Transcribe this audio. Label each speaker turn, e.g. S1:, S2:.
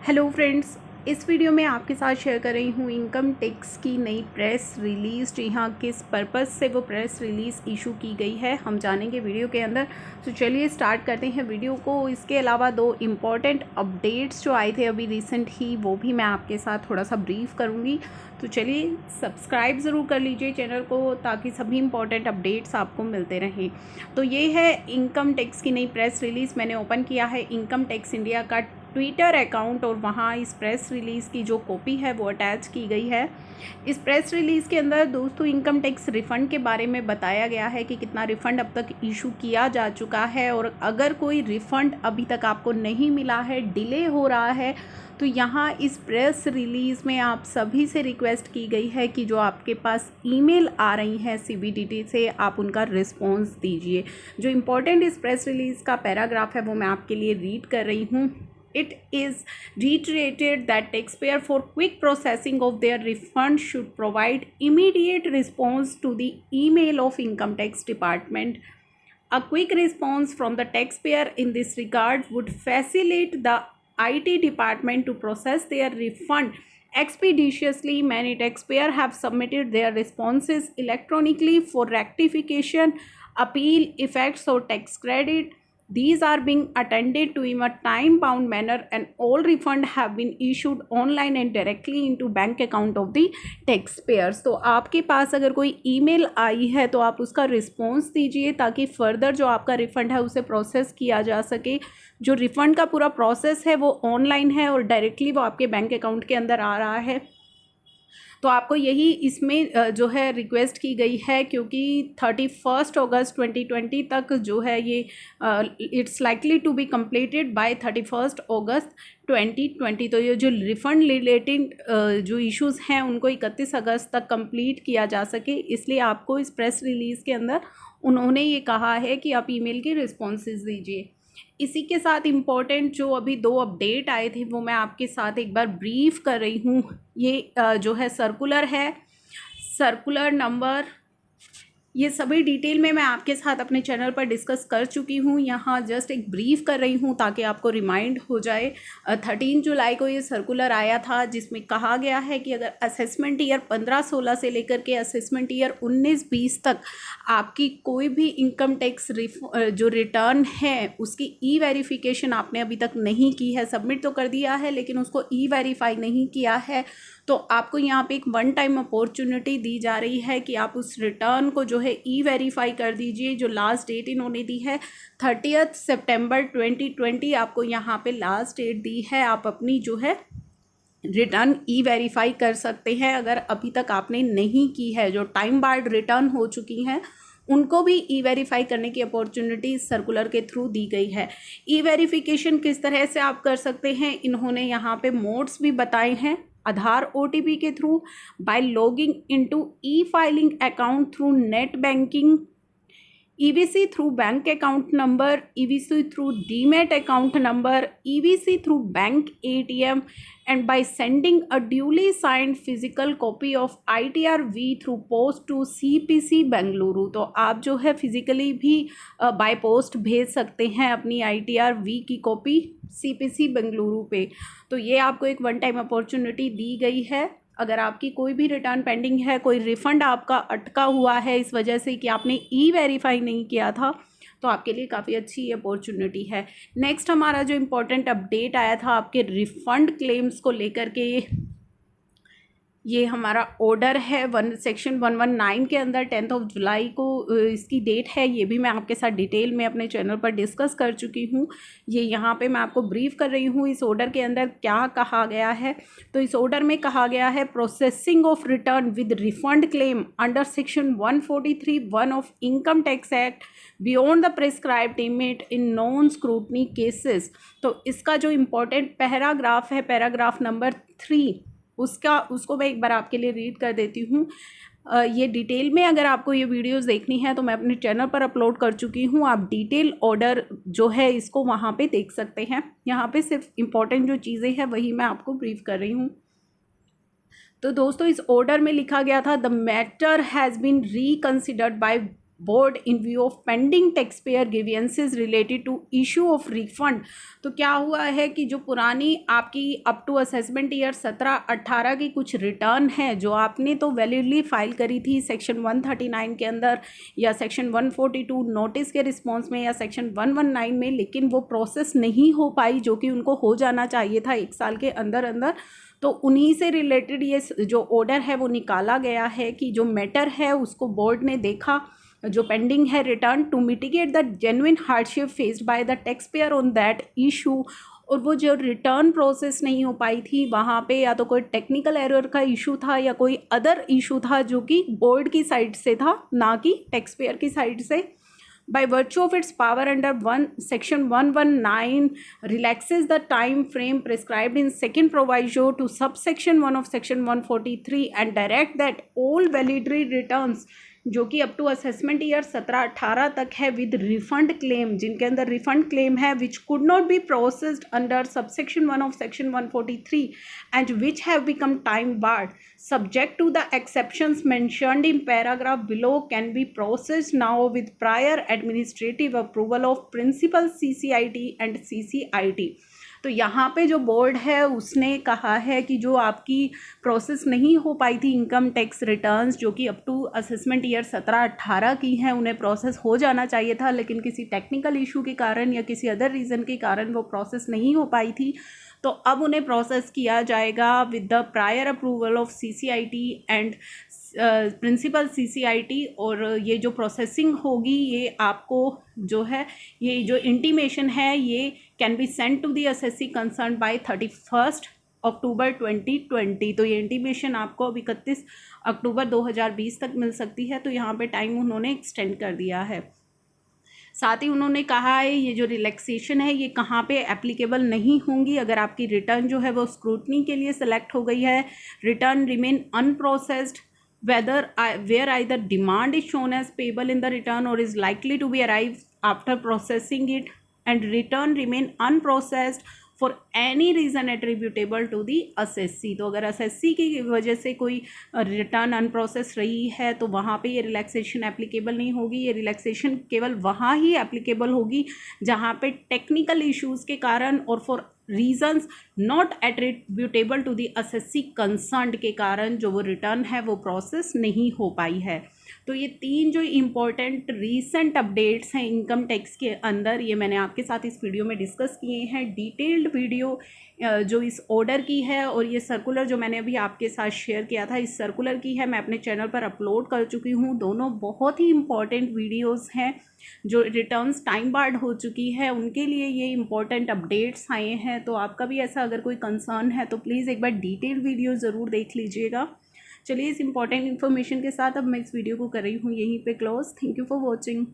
S1: Hello friends, इस video में आपके साथ शेयर कर रही हूँ इनकम टैक्स की नई प्रेस रिलीज़। जी हाँ, किस पर्पज़ से वो प्रेस रिलीज़ इशू की गई है हम जानेंगे वीडियो के अंदर। तो चलिए स्टार्ट करते हैं वीडियो को। इसके अलावा दो इम्पॉर्टेंट अपडेट्स जो आए थे अभी रिसेंट ही, वो भी मैं आपके साथ थोड़ा सा ब्रीफ करूँगी। तो चलिए सब्सक्राइब ज़रूर कर लीजिए चैनल को, ताकि सभी इंपॉर्टेंट अपडेट्स आपको मिलते रहें। तो ये है इनकम टैक्स की नई प्रेस रिलीज़। मैंने ओपन किया है इनकम टैक्स इंडिया का ट्विटर अकाउंट और वहाँ इस प्रेस रिलीज़ की जो कॉपी है वो अटैच की गई है। इस प्रेस रिलीज़ के अंदर दोस्तों इनकम टैक्स रिफ़ंड के बारे में बताया गया है कि कितना रिफ़ंड अब तक इशू किया जा चुका है, और अगर कोई रिफ़ंड अभी तक आपको नहीं मिला है, डिले हो रहा है, तो यहाँ इस प्रेस रिलीज़ में आप सभी से रिक्वेस्ट की गई है कि जो आपके पास ईमेल आ रही हैं CBDT से, आप उनका रिस्पॉन्स दीजिए। जो इम्पोर्टेंट इस प्रेस रिलीज़ का पैराग्राफ है वो मैं आपके लिए रीड कर रही हूँ। It is reiterated that taxpayer for quick processing of their refund should provide immediate response to the email of Income Tax Department. A quick response from the taxpayer in this regard would facilitate the IT department to process their refund expeditiously. Many taxpayers have submitted their responses electronically for rectification, appeal, effects, or tax credit. These are being attended to in a time-bound manner, and all refund have been issued online and directly into bank account of the taxpayers. तो आपके पास अगर कोई email आई है तो आप उसका response दीजिए, ताकि फर्दर जो आपका रिफ़ंड है उसे प्रोसेस किया जा सके। जो रिफ़ंड का पूरा प्रोसेस है वो ऑनलाइन है और डायरेक्टली वो आपके बैंक अकाउंट के अंदर आ रहा है। तो आपको यही इसमें जो है रिक्वेस्ट की गई है, क्योंकि 31 अगस्त 2020 तक जो है ये it's likely to be completed by 31 August 2020। तो ये जो रिफ़ंड रिलेटेड जो इश्यूज़ हैं उनको 31 अगस्त तक कंप्लीट किया जा सके, इसलिए आपको इस प्रेस रिलीज़ के अंदर उन्होंने ये कहा है कि आप ईमेल की रिस्पॉन्सेज दीजिए। इसी के साथ इम्पॉर्टेंट जो अभी दो अपडेट आए थे वो मैं आपके साथ एक बार ब्रीफ कर रही हूँ। ये जो है सर्कुलर है, सर्कुलर नंबर, ये सभी डिटेल में मैं आपके साथ अपने चैनल पर डिस्कस कर चुकी हूँ। यहाँ जस्ट एक ब्रीफ कर रही हूँ ताकि आपको रिमाइंड हो जाए। 13 जुलाई को ये सर्कुलर आया था, जिसमें कहा गया है कि अगर असेसमेंट ईयर 15-16 से लेकर के असेसमेंट ईयर 19-20 तक आपकी कोई भी इनकम टैक्स जो रिटर्न है उसकी ई-वेरिफिकेशन आपने अभी तक नहीं की है, सबमिट तो कर दिया है लेकिन उसको ई-वेरीफाई नहीं किया है, तो आपको यहाँ पे एक वन टाइम अपॉर्चुनिटी दी जा रही है कि आप उस रिटर्न को जो है ई-वेरीफाई कर दीजिए। जो लास्ट डेट इन्होंने दी है 30 सितंबर 2020, आपको यहाँ पे लास्ट डेट दी है। आप अपनी जो है रिटर्न ई-वेरीफाई कर सकते हैं। अगर अभी तक आपने नहीं की है, जो टाइम बार्ड रिटर्न हो चुकी हैं, उनको भी ई-वेरीफाई करने की अपॉर्चुनिटी सर्कुलर के थ्रू दी गई है। ई-वेरिफिकेशन किस तरह से आप कर सकते हैं, इन्होंने यहाँ पे मोड्स भी बताए हैं। आधार OTP के through, by logging into e-filing account through net banking, EVC through bank account number, EVC through DMAT account number, EVC through bank ATM, and by sending a duly signed physical copy of ITR-V through post to CPC Bengaluru. तो आप जो है physically भी by post भेज सकते हैं अपनी ITR-V की कॉपी CPC बेंगलुरु पे। तो ये आपको एक वन टाइम अपॉर्चुनिटी दी गई है। अगर आपकी कोई भी रिटर्न पेंडिंग है, कोई रिफ़ंड आपका अटका हुआ है इस वजह से कि आपने ई-वेरीफाई नहीं किया था, तो आपके लिए काफ़ी अच्छी अपॉर्चुनिटी है। नेक्स्ट हमारा जो इम्पोर्टेंट अपडेट आया था आपके रिफ़ंड क्लेम्स को लेकर के, ये हमारा ऑर्डर है सेक्शन 119 के अंदर 10 जुलाई को इसकी डेट है। ये भी मैं आपके साथ डिटेल में अपने चैनल पर डिस्कस कर चुकी हूँ। ये यहाँ पे मैं आपको ब्रीफ कर रही हूँ इस ऑर्डर के अंदर क्या कहा गया है। तो इस ऑर्डर में कहा गया है, processing of return with refund claim under section 143(1) of income tax act beyond the prescribed limit in non scrutiny cases. तो इसका जो इम्पोर्टेंट पैराग्राफ है, पैराग्राफ नंबर 3, उसको मैं एक बार आपके लिए रीड कर देती हूँ। ये डिटेल में अगर आपको ये वीडियोस देखनी है तो मैं अपने चैनल पर अपलोड कर चुकी हूँ। आप डिटेल ऑर्डर जो है इसको वहाँ पे देख सकते हैं। यहाँ पे सिर्फ इम्पॉर्टेंट जो चीज़ें हैं वही मैं आपको ब्रीफ कर रही हूँ। तो दोस्तों इस ऑर्डर में लिखा गया था, the matter has been reconsidered by board in view of pending tax payer grievances related to issue of refund. तो क्या हुआ है कि जो पुरानी आपकी अप टू असेसमेंट ईयर 17-18 की कुछ रिटर्न है जो आपने तो वैलिडली फाइल करी थी सेक्शन 139 के अंदर या सेक्शन 142 नोटिस के रिस्पॉन्स में या सेक्शन 119 में, लेकिन वो प्रोसेस नहीं हो पाई जो कि उनको हो जाना चाहिए था 1 साल के अंदर अंदर। तो उन्हीं से रिलेटेड ये जो ऑर्डर है वो निकाला गया है कि जो मैटर है उसको बोर्ड ने देखा जो पेंडिंग है return to mitigate the genuine hardship faced by the taxpayer on that issue. और वो जो रिटर्न प्रोसेस नहीं हो पाई थी वहाँ पे या तो कोई टेक्निकल एरर का इशू था या कोई अदर इशू था जो कि बोर्ड की साइड से था, ना कि टैक्स पेयर की साइड से। by virtue of its power under section 119 relaxes the time frame prescribed in second proviso to subsection 1 of section 143 and direct that all validatory returns जो कि अप टू असेसमेंट ईयर 17-18 तक है with refund claim, जिनके अंदर refund claim है which could not be processed under subsection 1 of section 143 and which have become time barred subject to the exceptions mentioned in paragraph below can be processed now with prior administrative approval of principal CCIT and CCIT। तो यहाँ पे जो board है उसने कहा है कि जो आपकी प्रोसेस नहीं हो पाई थी इनकम टैक्स रिटर्न्स जो कि अप टू असेसमेंट ईयर 17-18 की हैं, उन्हें प्रोसेस हो जाना चाहिए था, लेकिन किसी टेक्निकल इशू के कारण या किसी अदर रीज़न के कारण वो प्रोसेस नहीं हो पाई थी। तो अब उन्हें प्रोसेस किया जाएगा with the prior approval of CCIT and principal CCIT। और ये जो प्रोसेसिंग होगी ये आपको जो है ये जो इंटीमेशन है ये can be send to the assessee concern by 31 October 2020। तो ये इंटीमेशन आपको अब 31 अक्टूबर 2020 तक मिल सकती है। तो यहाँ पे टाइम उन्होंने एक्सटेंड कर दिया है। साथ ही उन्होंने कहा है ये जो रिलैक्सेशन है ये कहाँ पे एप्लीकेबल नहीं होंगी अगर आपकी रिटर्न जो है वो स्क्रूटनी के लिए सेलेक्ट हो गई है। Return remain unprocessed where either demand is shown as payable in the return or is likely to be arrived after processing it, and return remain unprocessed for any reason attributable to the assessee। तो अगर assessee की वजह से कोई return unprocessed रही है तो वहाँ पे ये रिलैक्सेशन एप्लीकेबल नहीं होगी। ये रिलैक्सेशन केवल वहाँ ही एप्लीकेबल होगी जहाँ पे टेक्निकल इश्यूज़ के कारण और for reasons not attributable to the assessee concerned के कारण जो वो रिटर्न है वो प्रोसेस नहीं हो पाई है। तो ये 3 जो इम्पोर्टेंट रीसेंट अपडेट्स हैं इनकम टैक्स के अंदर ये मैंने आपके साथ इस वीडियो में डिस्कस किए हैं। डिटेल्ड वीडियो जो इस ऑर्डर की है और ये सर्कुलर जो मैंने अभी आपके साथ शेयर किया था इस सर्कुलर की है मैं अपने चैनल पर अपलोड कर चुकी हूँ। दोनों बहुत ही इम्पॉर्टेंट वीडियोस हैं। जो रिटर्न्स टाइम बार्ड हो चुकी है उनके लिए ये इम्पॉर्टेंट अपडेट्स आए हैं। तो आपका भी ऐसा अगर कोई कंसर्न है तो प्लीज़ एक बार डिटेल वीडियो ज़रूर देख लीजिएगा। चलिए इस इंपॉर्टेंट इन्फॉर्मेशन के साथ अब मैं इस वीडियो को कर रही हूँ यहीं पे close. Thank you for watching.